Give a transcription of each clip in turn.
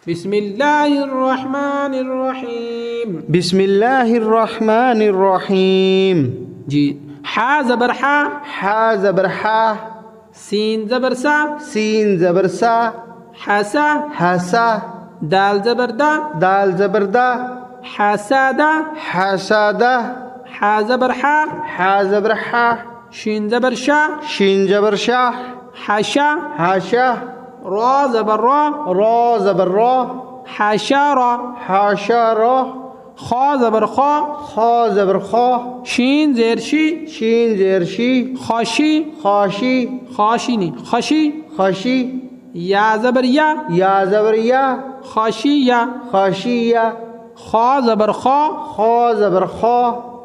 बिस्मिल्लाहिर्रहमानिर्रहीम। बिस्मिल्लाहिर्रहमानिर्रहीम। जी, हा ज़बर हा, हा ज़बर हा, सीन ज़बर सा, सीन ज़बर सा, हसा, हसा, दाल ज़बर दा, दाल ज़बर दा, हसादा, हसादा, हा ज़बर हा, हा ज़बर हा, शीन ज़बर शा, शीन ज़बर शाह, हशा, हाशा, रा ज़बर रा, रा ज़बर रा, हशा रा, हाशा रा, खा ज़बर खा, खा ज़बर खा, शीन ज़ेर शी, शीन ज़ेर शी, खाशी, खाशी, खाशी नहीं खशी, खशी, या ज़बर या, ज़बर या, खाशी या, खाशिया, खा ज़बर खा, खा ज़बर खा,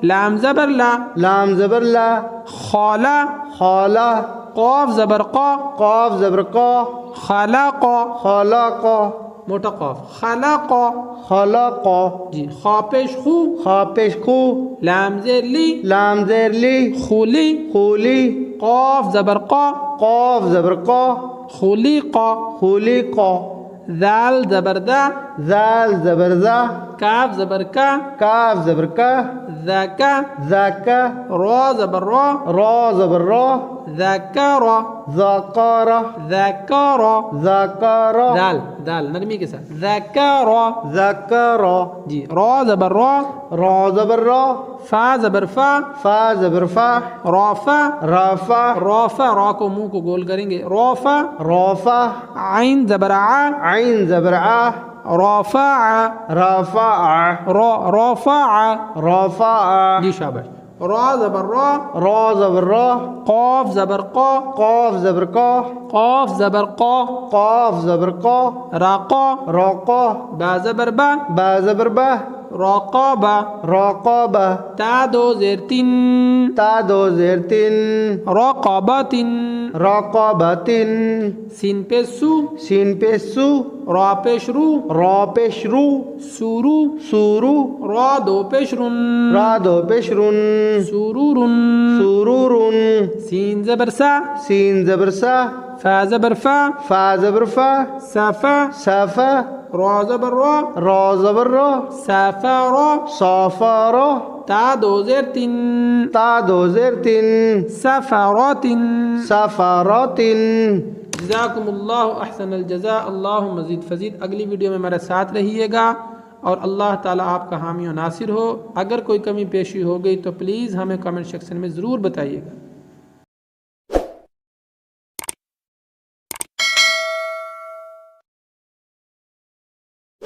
लाम ज़बर ला, लाम ज़बर ला, खाला, खाला, क़ाफ ज़बर क़ा, क़ाफ ज़बर क़ा, खलाक़ा, खलाक़ा, मोटा क़ाफ, खलाक़ा। खलाक़ा, जी, खा पेश खू, खा पेश खू, लाम ज़ेर ली, लाम ज़ेर ली, खुली, खूली, क़ाफ ज़बर क़ा, क़ाफ ज़बर क़ा, खुली क़ा, खूली क़ा, दाल ज़बर दा, ज़ाल ज़बर ज़ा, काफ ज़बर का, काफ ज़बर का, ज़का, ज़ाका, रा ज़बर रा, रा ज़बर रा, ज़कारा, ज़ाकारा, ज़कारा, ज़ाकारा, दाल दाल नरमी के साथ, ज़कारा। ज़कारा, जी, रा ज़बर रा, रा ज़बर रा, फा ज़बर फा, फा ज़बर फा, राफा, राफा, राफा, रा को मुंह को गोल करेंगे, राफा, राफा, आइन ज़बर आ, आइन ज़बर आ, राफा, राफा, राफा। राफा, जी शाबाश। रा ज़बर रा, रा ज़बर रा, क़ाफ ज़बर क़ा, क़ाफ ज़बर क़ा, क़ाफ ज़बर क़ा, क़ाफ ज़बर क़ा, राक़ा, राक़ा, बा ज़बर बा, बा ज़बर बा, राक़ाबा, राक़ाबा, ता दो ज़ेर तिन, ता दो ज़ेर तिन, राक़ाबातिन, राक़ाबातिन, सीन पे सू, सीन पे सू, रा पेश रू, रा पेश रू, सूरू, सूरू, रा दो पेश रुन, रा दो पेश रुन, सूरूरुन, सूरूरुन, सीन ज़बर सा, सीन ज़बर सा, फा ज़बर फा, फा ज़बर फा, साफा, साफा, रा ज़बर रा, रा ज़बर रा, साफा रा, साफा रा, ता दो ज़ेर तिन, ता दो ज़ेर तिन, सफ़ारातिन। सफ़ारातिन। जज़ाकुमुल्लाहु अहसनल जज़ा, अल्लाहु मज़ीद फ़ज़ीद। अगली वीडियो में मेरे साथ रहिएगा और अल्लाह ताला आपका हामी और नासिर हो। अगर कोई कमी पेशी हो गई तो प्लीज़ हमें कमेंट सेक्शन में ज़रूर बताइएगा।